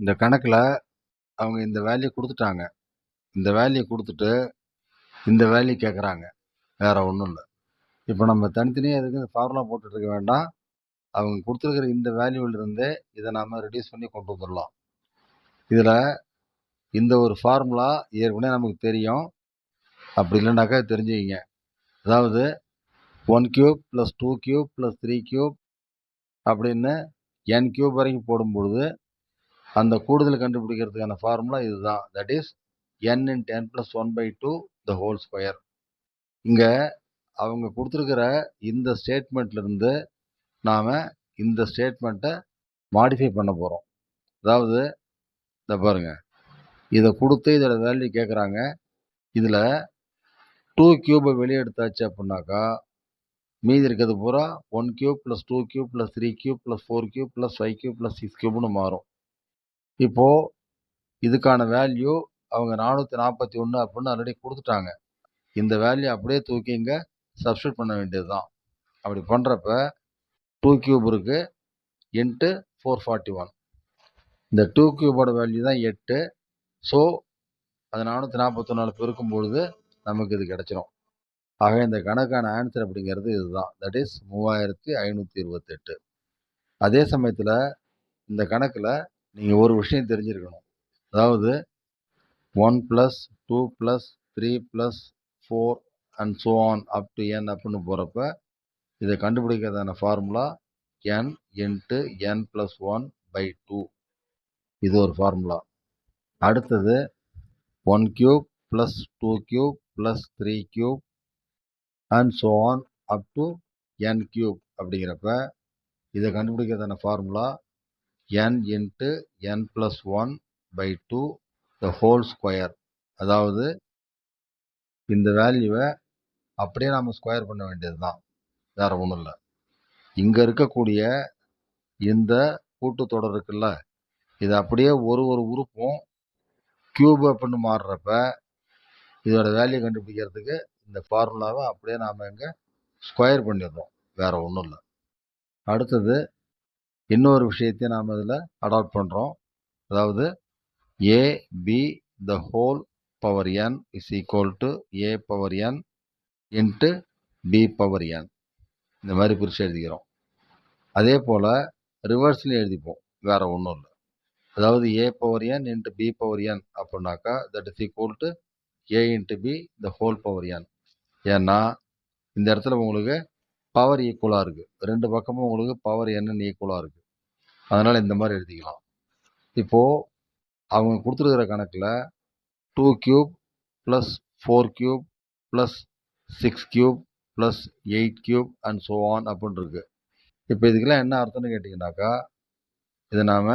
இந்த கணக்கில் அவங்க இந்த வேல்யூ கொடுத்துட்டாங்க. இந்த வேல்யூ கொடுத்துட்டு இந்த வேல்யூ கேட்குறாங்க. வேறு ஒன்றும் இல்லை. இப்போ நம்ம தனித்தனியாக எதுக்கு இந்த ஃபார்முலா போட்டுட்ருக்க வேண்டாம். அவங்க கொடுத்துருக்கிற இந்த வேல்யூவிலிருந்தே இதை நாம் ரெடியூஸ் பண்ணி கொண்டு வந்துடலாம். இதில் இந்த ஒரு ஃபார்முலா ஏற்கனவே நமக்கு தெரியும். அப்படி இல்லைனாக்கா தெரிஞ்சுக்கிங்க. அதாவது 1 cube plus 2 cube plus 3 cube அப்படின்னு n கியூப் வரைக்கும் போடும்பொழுது அந்த கூடுதல் கண்டுபிடிக்கிறதுக்கான ஃபார்முலா இதுதான். That is n × n + 1/2 the whole square. இங்கே அவங்க கொடுத்துருக்கிற இந்த ஸ்டேட்மெண்ட்லேருந்து நாம் இந்த ஸ்டேட்மெண்ட்டை மாடிஃபை பண்ண போகிறோம். அதாவது இதை பாருங்கள், இதை கொடுத்து இதோட வேல்யூ கேட்குறாங்க. இதில் 2 கியூபை வெளியே எடுத்தாச்சு அப்படின்னாக்கா மீதி இருக்கிறது பூரா 1 cube plus 2 cube plus 3 cube plus 4 cube plus 5 cube plus 6 கியூப்னு மாறும். இப்போது இதுக்கான வேல்யூ அவங்க 441 அப்படின்னு ஆல்ரெடி கொடுத்துட்டாங்க. இந்த வேல்யூ அப்படியே தூக்கி இங்கே சப்ஸ்டியூட் பண்ண வேண்டியது தான். அப்படி பண்ணுறப்ப 2 கியூப் இருக்குது இன்ட்டு 441. இந்த 2 கியூபோட வேல்யூ தான் 8. ஸோ அது 441 பெருக்கும்பொழுது நமக்கு இது கிடச்சிரும். ஆக இந்த கணக்கான ஆன்சர் அப்படிங்கிறது இதுதான். That is 3528. அதே சமயத்தில் இந்த கணக்கில் நீங்கள் ஒரு விஷயம் தெரிஞ்சிருக்கணும். அதாவது 1 + 2 + 3 + 4 and so on up to n அப்படின்னு போகிறப்ப இதை கண்டுபிடிக்கிறதான ஃபார்முலா n × n + 1/2. இது ஒரு ஃபார்முலா. அடுத்தது 1 cube plus 2 cube plus 3 cube and so on up to n cube அப்படிங்கிறப்ப இதை கண்டுபிடிக்கிறதான formula n × n + 1/2 the whole square. அதாவது இந்த வேல்யூவை அப்படியே நாம் ஸ்கொயர் பண்ண வேண்டியது தான், வேறு ஒன்றும் இல்லை. இங்கே இருக்கக்கூடிய இந்த கூட்டுத்தொடர் இருக்குல்ல, இது அப்படியே ஒரு உறுப்பும் கியூப் அப்படின்னு மாறுறப்ப இதோட வேல்யூ கண்டுபிடிக்கிறதுக்கு இந்த ஃபார்முலாவை அப்படியே நாம் இங்கே ஸ்கொயர் பண்ணிடுறோம், வேறு ஒன்றும் இல்லை. அடுத்தது இன்னொரு விஷயத்தையும் நாம் இதில் அடாப்ட் பண்ணுறோம். அதாவது ab the whole power n is equal to a power n into b power n. இந்த மாதிரி பிரித்து எழுதிக்கிறோம். அதே போல் ரிவர்ஸ்லையும் எழுதிப்போம், வேறு ஒன்றும் இல்லை. அதாவது a power n into b power n அப்படின்னாக்கா that is equal to a into b the whole power n. ஏன்னா இந்த இடத்துல உங்களுக்கு பவர் ஈக்குவலாக இருக்குது, ரெண்டு பக்கமும் உங்களுக்கு பவர் என்னன்னு ஈக்குவலாக இருக்குது. அதனால் இந்த மாதிரி எழுதிக்கலாம். இப்போது அவங்க கொடுத்துருக்கிற கணக்கில் 2 cube plus 4 cube plus 6 cube plus 8 cube and so on அப்படின்னு இருக்குது. இப்போ இதுக்கெல்லாம் என்ன அர்த்தம்னு கேட்டிங்கனாக்கா இதை நாம்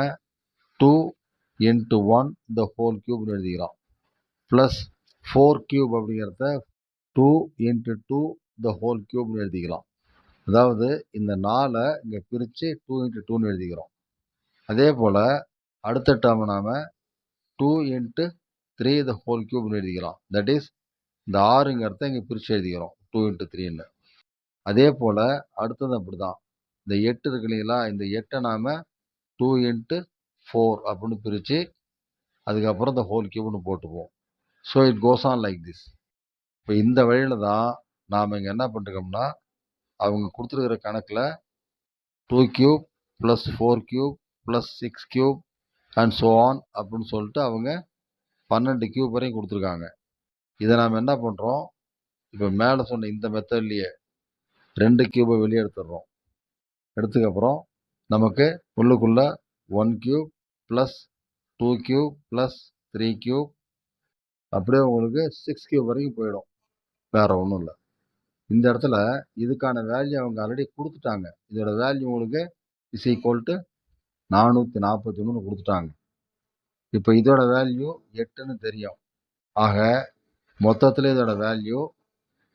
2 × 1 the whole cube எழுதிக்கிறோம். ப்ளஸ் 4 கியூப் அப்படிங்கிறத 2 × 2 the whole cube எழுதிக்கலாம். அதாவது இந்த 4 இங்கே பிரித்து 2 × 2 எழுதிக்கிறோம். அதே போல் அடுத்த டேர்மை நாம் 2 × 3 the whole cube எழுதிக்கலாம். தட் இஸ் இந்த 6ங்கிறத இங்கே பிரித்து எழுதிக்கிறோம் 2 × 3ன்னு. அதே போல் அடுத்தது அப்படி தான். இந்த 8 இருக்கு இல்லைங்களா, இந்த 8ஐ நாம் 2 × 4 அப்படின்னு பிரித்து அதுக்கப்புறம் இந்த ஹோல் கியூப்னு போட்டுப்போம். So it goes on like this. இப்போ இந்த வழியில் தான் நாம் இங்கே என்ன பண்ணிருக்கோம்னா அவங்க கொடுத்துருக்கிற கணக்கில் 2 cube plus 4 cube plus 6 cube and so on அப்படின்னு சொல்லிட்டு அவங்க 12 கியூப் வரையும் கொடுத்துருக்காங்க. இதை நாம் என்ன பண்ணுறோம், இப்போ மேலே சொன்ன இந்த மெத்தட்லேயே 2 கியூபை வெளியே எடுத்துடுறோம். எடுத்துக்கப்புறம் நமக்கு உள்ளுக்குள்ளே 1 cube plus 2 cube plus 3 cube அப்படியே உங்களுக்கு 6 கியூப் வரைக்கும் போயிடும், வேறு ஒன்றும் இல்லை. இந்த இடத்துல இதுக்கான வேல்யூ அவங்க ஆல்ரெடி கொடுத்துட்டாங்க. இதோட வேல்யூ உங்களுக்கு இஸ் ஈக்குவல் டு 443 கொடுத்துட்டாங்க. இப்போ இதோட வேல்யூ 8ன்னு தெரியும். ஆக மொத்தத்தில் இதோட value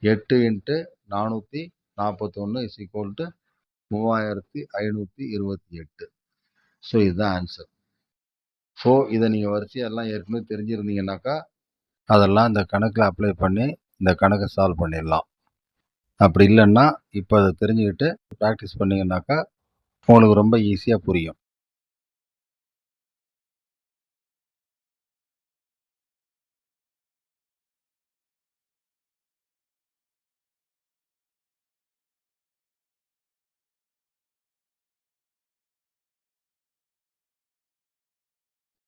8 × 441 is equal to 3528. So இதுதான் ஆன்சர். ஸோ இதை நீங்கள் வரிசையெல்லாம் ஏற்கனவே தெரிஞ்சிருந்தீங்கன்னாக்கா அதெல்லாம் இந்த கணக்கில் அப்ளை பண்ணி இந்த கணக்கை சால்வ் பண்ணிடலாம். அப்படி இல்லைன்னா இப்போ அதை தெரிஞ்சுக்கிட்டு ப்ராக்டிஸ் பண்ணிங்கன்னாக்கா உங்களுக்கு ரொம்ப ஈஸியாக புரியும்.